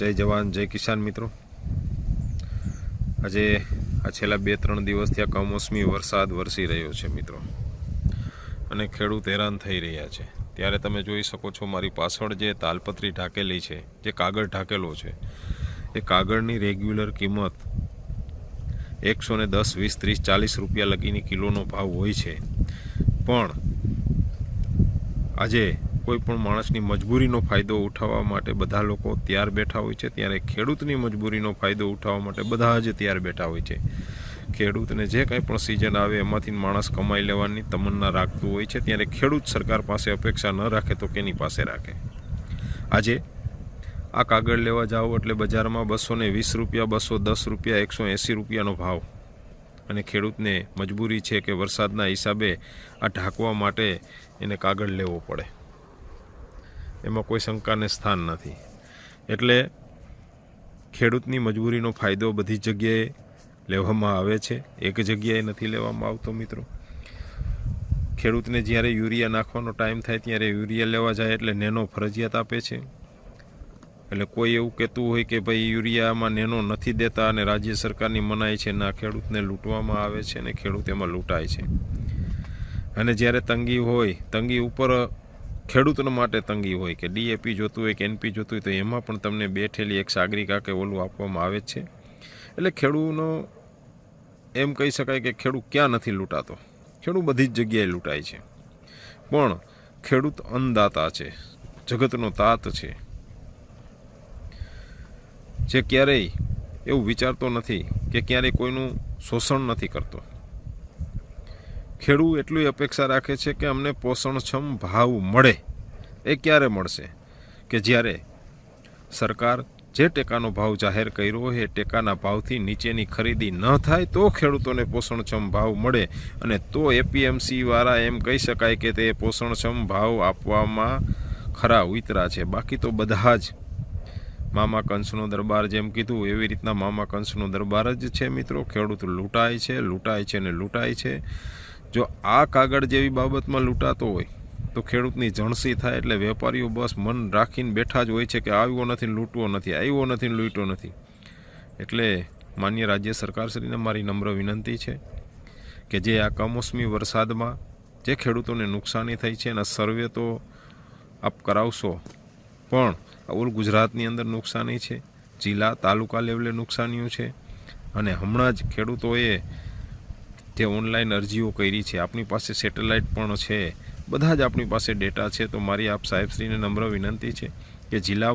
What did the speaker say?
जय जवान जय किसान मित्रों। आज आ छेल्ला 2-3 दिवसथी कमोसमी वरसाद वरसी रह्यो छे मित्रों, अने खेडूत हैरान थई रह्या छे। त्यारे तमे जोई शको छो मारी पाछळ जे तालपत्री ढाकेली छे, जे कागळ ढाकेलो छे, ए कागळनी रेग्युलर किंमत 110, 20, 30, 40 रुपया लगीनी किलोनो भाव होय छे। पण आजे कोईपण माणसनी मजबूरीनो फायदो उठाववा माटे बधा लोको तैयार बैठा होय छे, त्यारे खेडूतनी मजबूरीनो फायदो उठाववा माटे बधा ज तैयार बैठा होय छे। खेडूतने जे कंई पण सीजन आवे एमांथी माणस कमाई लेवानी तमन्ना राखतो होय छे, त्यारे खेडूत सरकार पासे अपेक्षा न राखे तो केनी पासे राखे। आजे आ कागळ लेवा जाओ एटले बजारमां 220 रुपया, 210 रुपया, 180 रुपयानो भाव, अने खेडूतने मजबूरी छे के वरसादना हिसाबे आ ढांकवा माटे एने कागळ लेवो पड़े। एमां कोई शंकाने स्थान नथी। एटले खेडूतनी मजबूरीनो फायदो बधी जग्याए लेवामां आवे छे, एक जग्याए नथी लेवामां आवतो मित्रों। खेडूतने ज्यारे यूरिया नाखवानो टाइम थाय त्यारे यूरिया लेवा जाए एटले नेनो फरजियात आपे छे। एटले कोई एवुं कहेतुं होय के भाई यूरियामां नेनो नथी देता अने राज्य सरकारनी मनाई छे, ना, खेडूतने लूंटवामां आवे छे अने खेडूत एमां लूंटाय छे। अने ज्यारे तंगी होय, तंगी उपर खेडूतों माटे तंगी होय के डीएपी जोतुं होय के एनपी जोतुं होय तो एमां पण तमने 2 ठेली एक सागरी काके ओલું આપવામાં આવે છે। એટલે ખેડૂતનો એમ કહી શકાય કે ખેડૂત ક્યાં નથી લૂંટાતો, ખેડૂત બધી જ જગ્યાએ લૂંટાય છે। પણ ખેડૂત અન્નદાતા છે, જગતનો તાત છે, જે ક્યારેય એવું વિચારતો નથી કે ક્યારેય કોઈનું શોષણ નથી કરતો। ખેડૂત એટલી અપેક્ષા રાખે છે કે અમને પોષણક્ષમ ભાવ મળે। એ ક્યારે મળશે કે જ્યારે સરકાર જે ટેકાનો ભાવ જાહેર કર્યો હોય એ ટેકાના ભાવથી નીચેની ખરીદી ન થાય તો ખેડૂતોને પોષણક્ષમ ભાવ મળે, અને તો એપીએમસી વાળા એમ કહી શકાય કે તે પોષણક્ષમ ભાવ આપવામાં ખરા ઉતરા છે। બાકી તો બધા જ મામા કંસનો દરબાર જેમ કીધું એવી રીતના મામા કંસનો દરબાર જ છે મિત્રો। ખેડૂત લૂંટાય છે, લૂંટાય છે ને લૂંટાય છે। જો આ કાગળ જેવી બાબતમાં લૂંટાતો હોય તો ખેડૂતની જણસી થાય એટલે વેપારીઓ બસ મન રાખીને બેઠા જ હોય છે કે આવ્યો નથી લૂંટવો નથી, આવ્યો નથી લૂંટ્યો નથી। એટલે માન્ય રાજ્ય સરકારશ્રીને મારી નમ્ર વિનંતી છે કે જે આ કમોસમી વરસાદમાં જે ખેડૂતોને નુકસાની થઈ છે એના સર્વે તો આપ કરાવશો, પણ ઓલ ગુજરાતની અંદર નુકસાની છે, જિલ્લા તાલુકા લેવલે નુકસાનીઓ છે। અને હમણાં જ ખેડૂતોએ જે ઓનલાઈન અરજીઓ કરી છે, આપણી પાસે સેટેલાઇટ પણ છે, બધા જ આપણી પાસે ડેટા છે। તો મારી આપ સાહેબશ્રીને નમ્ર વિનંતી છે કે જિલ્લા